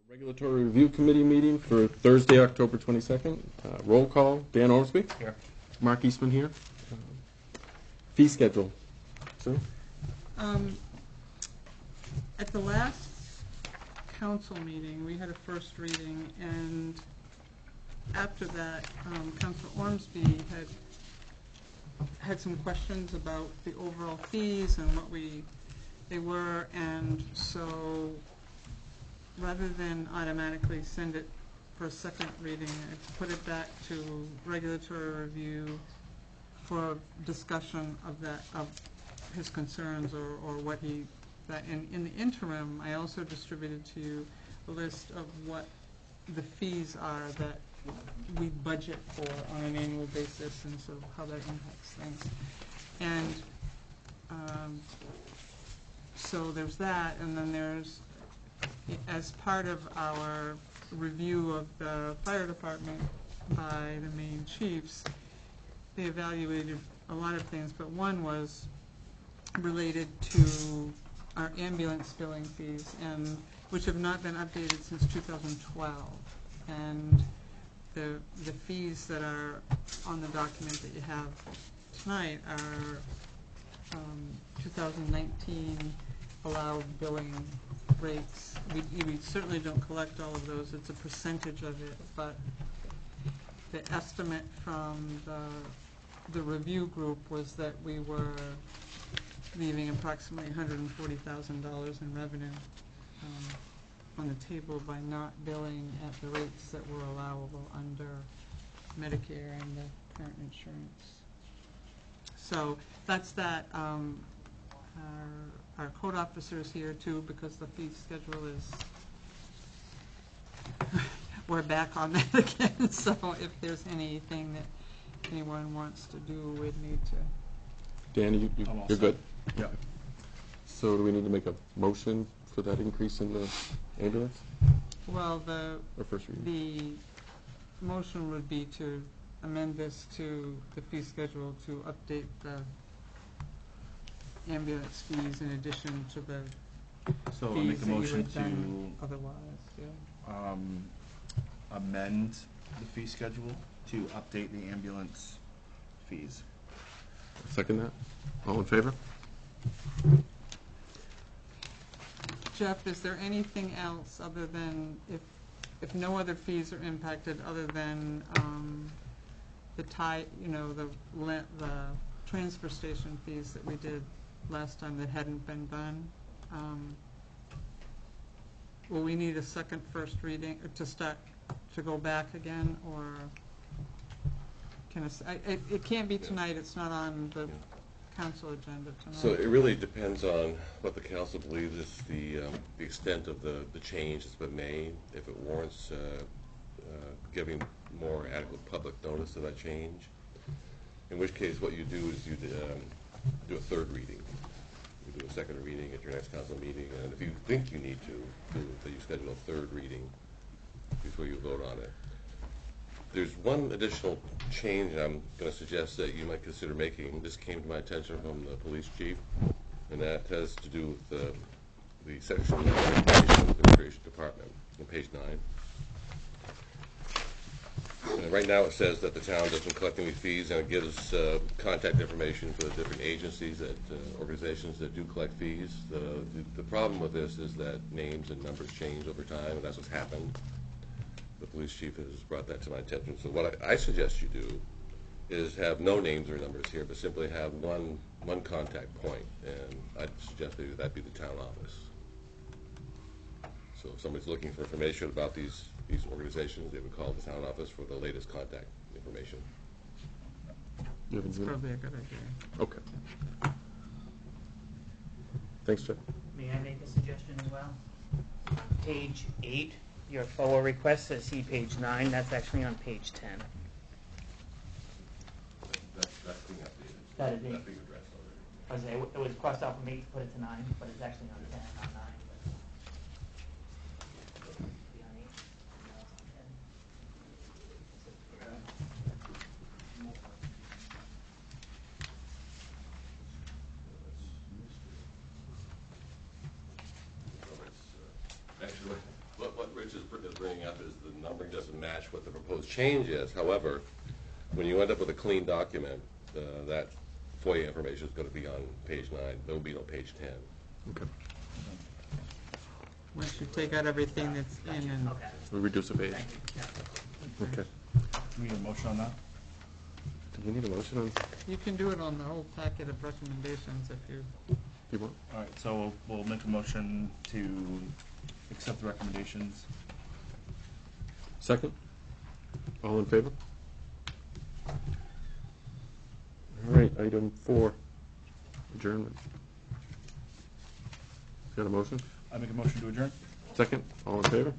Regulatory Review Committee meeting for Thursday, October 22nd. Roll call, Dan Ormsby. Here. Mark Eastman here. Fee schedule. Sue? At the last council meeting, we had a first reading, and after that, Councilor Ormsby had some questions about the overall fees and what they were, and so rather than automatically send it for a second reading, I put it back to regulatory review for discussion of his concerns or what that in the interim, I also distributed to you a list of what the fees are that we budget for on an annual basis and so how that impacts things. And so there's that, and then there's, as part of our review of the fire department by the Maine chiefs, they evaluated a lot of things, but one was related to our ambulance billing fees, and which have not been updated since 2012. And the fees that are on the document that you have tonight are 2019 allowed billing rates. We certainly don't collect all of those. It's a percentage of it, but the estimate from the review group was that we were leaving approximately $140,000 in revenue on the table by not billing at the rates that were allowable under Medicare and the current insurance. So that's that. Our code officer is here too, because the fee schedule is, we're back on that again. So if there's anything that anyone wants to do, we'd need to. Dan, you're good? Yeah. So do we need to make a motion for that increase in the ambulance? Well, Or first reading? the motion would be to amend this to the fee schedule to update the ambulance fees in addition to the So I'll fees make a that you motion had done otherwise. Yeah. Amend the fee schedule to update the ambulance fees. Second that? All in favor? Jeff, is there anything else other than if no other fees are impacted other than the transfer station fees that we did last time that hadn't been done? Will we need a first reading to go back again, or it can't be tonight? It's not on the council agenda tonight. So it really depends on what the council believes is the extent of the change that's been made. If it warrants giving more adequate public notice of that change, in which case what you do is you do a third reading. You do a second reading at your next council meeting, and if you think you need to you schedule a third reading before you vote on it. There's one additional change I'm going to suggest that you might consider making. This came to my attention from the police chief, and that has to do with the section of the Administration Department on page 9. Right now it says that the town doesn't collect any fees, and it gives contact information for the different agencies, organizations that do collect fees. The problem with this is that names and numbers change over time, and that's what's happened. The police chief has brought that to my attention. So what I suggest you do is have no names or numbers here, but simply have one contact point, and I'd suggest that be the town office. So if somebody's looking for information about these organizations, they would call the town office for the latest contact information. That's probably a good idea. Okay. Thanks, Jeff. May I make a suggestion as well? Page 8, your FOA request says see page 9. That's actually on page 10. That's being updated. That is That's being addressed already. It was crossed out for me to put it to 9, but it's actually on 10, not 9. Be on 8. Now it's on 10. Actually, what Rich has have is the numbering doesn't match what the proposed change is. However, when you end up with a clean document, that FOIA information is going to be on page 9. There will be no page 10. Okay. Once you take out everything that's in and, Okay, We reduce a page. thank you. Yeah. Okay. Do we need a motion on that? Do we need a motion on, you can do it on the whole packet of recommendations if you, you want? All right, so we'll make a motion to accept the recommendations. Second? All in favor? All right, item 4, adjournment. Got a motion? I make a motion to adjourn? Second? All in favor?